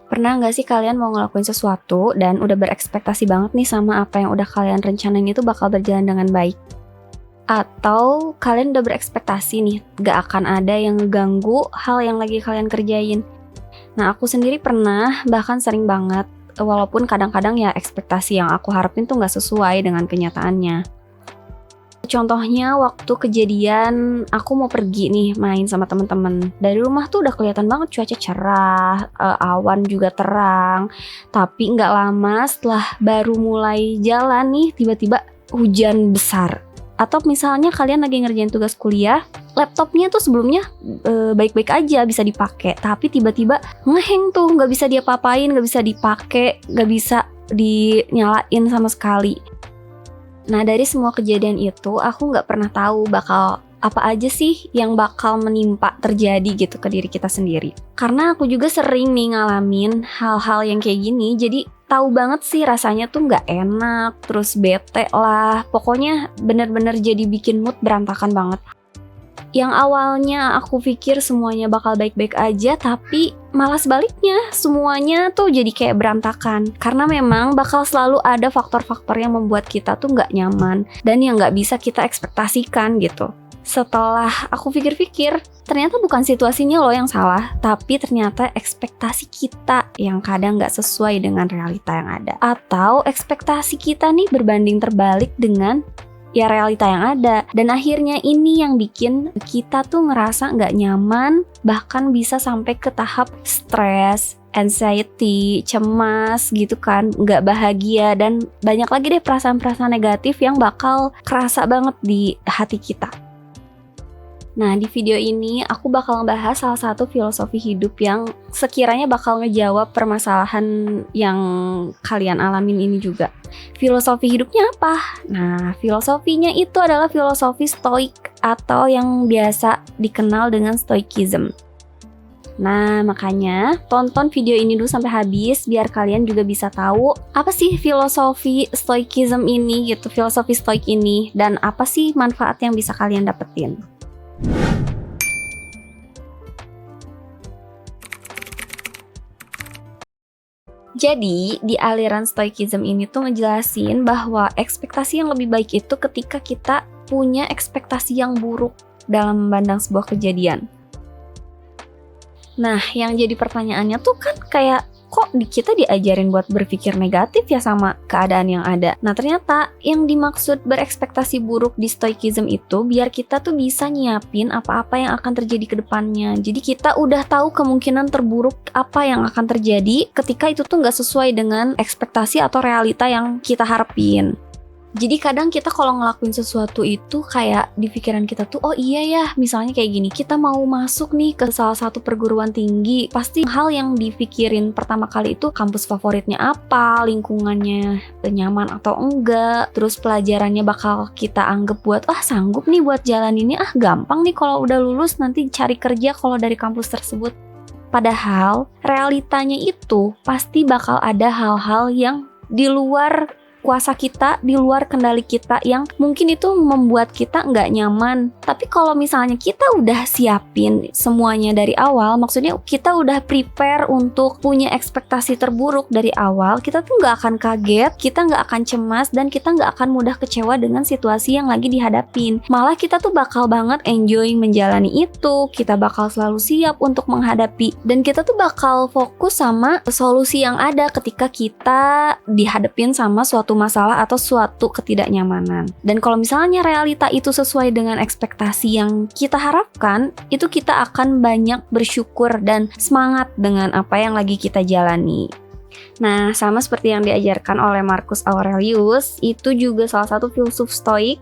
Pernah nggak sih kalian mau ngelakuin sesuatu dan udah berekspektasi banget nih sama apa yang udah kalian rencanain itu bakal berjalan dengan baik? Atau kalian udah berekspektasi nih gak akan ada yang ngeganggu hal yang lagi kalian kerjain? Nah, aku sendiri pernah, bahkan sering banget, walaupun kadang-kadang ya ekspektasi yang aku harapin tuh gak sesuai dengan kenyataannya. Contohnya waktu kejadian aku mau pergi nih main sama temen-temen. Dari rumah tuh udah kelihatan banget cuaca cerah, awan juga terang. Tapi nggak lama setelah baru mulai jalan nih, tiba-tiba hujan besar. Atau misalnya kalian lagi ngerjain tugas kuliah, laptopnya tuh sebelumnya baik-baik aja bisa dipakai, tapi tiba-tiba ngeheng tuh, nggak bisa diapa-apain, nggak bisa dipakai, nggak bisa dinyalain sama sekali. Nah, dari semua kejadian itu, aku nggak pernah tahu bakal apa aja sih yang bakal menimpa terjadi gitu ke diri kita sendiri. Karena aku juga sering nih ngalamin hal-hal yang kayak gini, jadi tahu banget sih rasanya tuh nggak enak, terus bete lah. Pokoknya bener-bener jadi bikin mood berantakan banget. Yang awalnya aku pikir semuanya bakal baik-baik aja, tapi malah sebaliknya, semuanya tuh jadi kayak berantakan. Karena memang bakal selalu ada faktor-faktor yang membuat kita tuh nggak nyaman dan yang nggak bisa kita ekspektasikan gitu. Setelah aku pikir-pikir, ternyata bukan situasinya loh yang salah, tapi ternyata ekspektasi kita yang kadang nggak sesuai dengan realita yang ada. Atau ekspektasi kita nih berbanding terbalik dengan ya realita yang ada, dan akhirnya ini yang bikin kita tuh ngerasa nggak nyaman, bahkan bisa sampai ke tahap stres, anxiety, cemas gitu kan, nggak bahagia, dan banyak lagi deh perasaan-perasaan negatif yang bakal kerasa banget di hati kita. Nah, di video ini aku bakal ngebahas salah satu filosofi hidup yang sekiranya bakal ngejawab permasalahan yang kalian alamin ini juga. Filosofi hidupnya apa? Nah, filosofinya itu adalah filosofi stoik atau yang biasa dikenal dengan stoicism. Nah, makanya tonton video ini dulu sampai habis biar kalian juga bisa tahu apa sih filosofi stoicism ini gitu, filosofi stoik ini, dan apa sih manfaat yang bisa kalian dapetin. Jadi, di aliran stoicism ini tuh ngejelasin bahwa ekspektasi yang lebih baik itu ketika kita punya ekspektasi yang buruk dalam memandang sebuah kejadian. Nah, yang jadi pertanyaannya tuh kan kayak, kok kita diajarin buat berpikir negatif ya sama keadaan yang ada. Nah, ternyata yang dimaksud berekspektasi buruk di stoicism itu biar kita tuh bisa nyiapin apa-apa yang akan terjadi ke depannya. Jadi kita udah tahu kemungkinan terburuk apa yang akan terjadi ketika itu tuh nggak sesuai dengan ekspektasi atau realita yang kita harapin. Jadi kadang kita kalau ngelakuin sesuatu itu kayak di pikiran kita tuh, oh iya ya, misalnya kayak gini, kita mau masuk nih ke salah satu perguruan tinggi, pasti hal yang dipikirin pertama kali itu kampus favoritnya apa, lingkungannya nyaman atau enggak, terus pelajarannya bakal kita anggap buat, sanggup nih buat jalan ini, gampang nih kalau udah lulus nanti cari kerja kalau dari kampus tersebut. Padahal realitanya itu pasti bakal ada hal-hal yang di luar kuasa kita, di luar kendali kita yang mungkin itu membuat kita nggak nyaman. Tapi kalau misalnya kita udah siapin semuanya dari awal, maksudnya kita udah prepare untuk punya ekspektasi terburuk dari awal, kita tuh nggak akan kaget, kita nggak akan cemas, dan kita nggak akan mudah kecewa dengan situasi yang lagi dihadapin. Malah kita tuh bakal banget enjoy menjalani itu, kita bakal selalu siap untuk menghadapi, dan kita tuh bakal fokus sama solusi yang ada ketika kita dihadapin sama suatu masalah atau suatu ketidaknyamanan. Dan kalau misalnya realita itu sesuai dengan ekspektasi yang kita harapkan, itu kita akan banyak bersyukur dan semangat dengan apa yang lagi kita jalani. Nah, sama seperti yang diajarkan oleh Marcus Aurelius, itu juga salah satu filsuf stoik.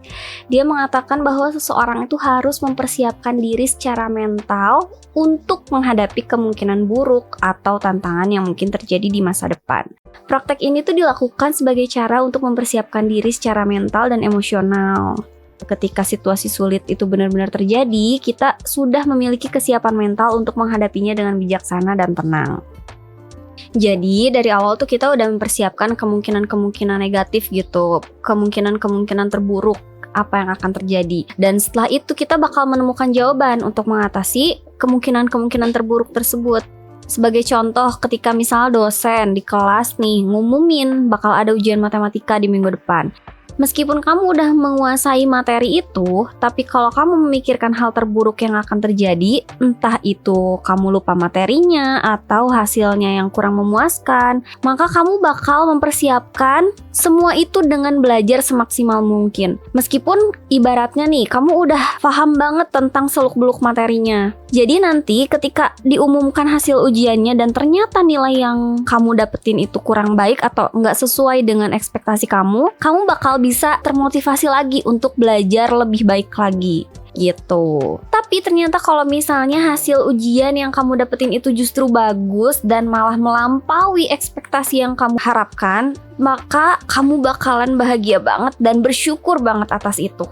Dia mengatakan bahwa seseorang itu harus mempersiapkan diri secara mental untuk menghadapi kemungkinan buruk atau tantangan yang mungkin terjadi di masa depan. Praktek ini tuh dilakukan sebagai cara untuk mempersiapkan diri secara mental dan emosional. Ketika situasi sulit itu benar-benar terjadi, kita sudah memiliki kesiapan mental untuk menghadapinya dengan bijaksana dan tenang. Jadi dari awal tuh kita udah mempersiapkan kemungkinan-kemungkinan negatif gitu, kemungkinan-kemungkinan terburuk apa yang akan terjadi. Dan setelah itu kita bakal menemukan jawaban untuk mengatasi kemungkinan-kemungkinan terburuk tersebut. Sebagai contoh, ketika misal dosen di kelas nih ngumumin bakal ada ujian matematika di minggu depan. Meskipun kamu udah menguasai materi itu, tapi kalau kamu memikirkan hal terburuk yang akan terjadi, entah itu kamu lupa materinya atau hasilnya yang kurang memuaskan, maka kamu bakal mempersiapkan semua itu dengan belajar semaksimal mungkin. Meskipun ibaratnya nih, kamu udah paham banget tentang seluk-beluk materinya. Jadi nanti ketika diumumkan hasil ujiannya dan ternyata nilai yang kamu dapetin itu kurang baik atau nggak sesuai dengan ekspektasi kamu bakal bisa termotivasi lagi untuk belajar lebih baik lagi gitu. Tapi ternyata kalau misalnya hasil ujian yang kamu dapetin itu justru bagus dan malah melampaui ekspektasi yang kamu harapkan, maka kamu bakalan bahagia banget dan bersyukur banget atas itu.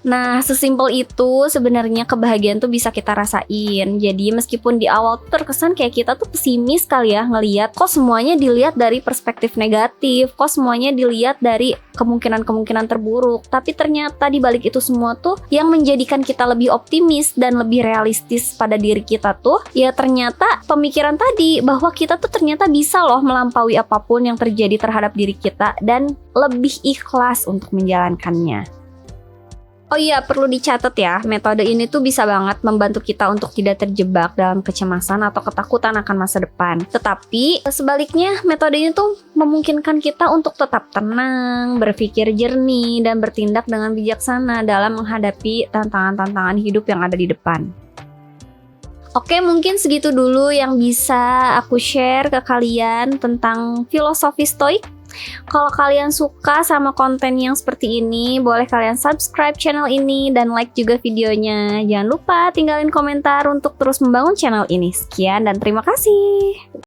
Nah, sesimpel itu sebenarnya kebahagiaan tuh bisa kita rasain. Jadi meskipun di awal tuh terkesan kayak kita tuh pesimis kali ya ngelihat kok semuanya dilihat dari perspektif negatif, kok semuanya dilihat dari kemungkinan-kemungkinan terburuk. Tapi ternyata di balik itu semua tuh yang menjadikan kita lebih optimis dan lebih realistis pada diri kita tuh ya ternyata pemikiran tadi bahwa kita tuh ternyata bisa loh melampaui apapun yang terjadi terhadap diri kita dan lebih ikhlas untuk menjalankannya. Oh iya, perlu dicatat ya, metode ini tuh bisa banget membantu kita untuk tidak terjebak dalam kecemasan atau ketakutan akan masa depan. Tetapi sebaliknya, metode ini tuh memungkinkan kita untuk tetap tenang, berpikir jernih, dan bertindak dengan bijaksana dalam menghadapi tantangan-tantangan hidup yang ada di depan. Oke, mungkin segitu dulu yang bisa aku share ke kalian tentang filosofi stoik. Kalau kalian suka sama konten yang seperti ini, boleh kalian subscribe channel ini dan like juga videonya. Jangan lupa tinggalin komentar untuk terus membangun channel ini. Sekian dan terima kasih.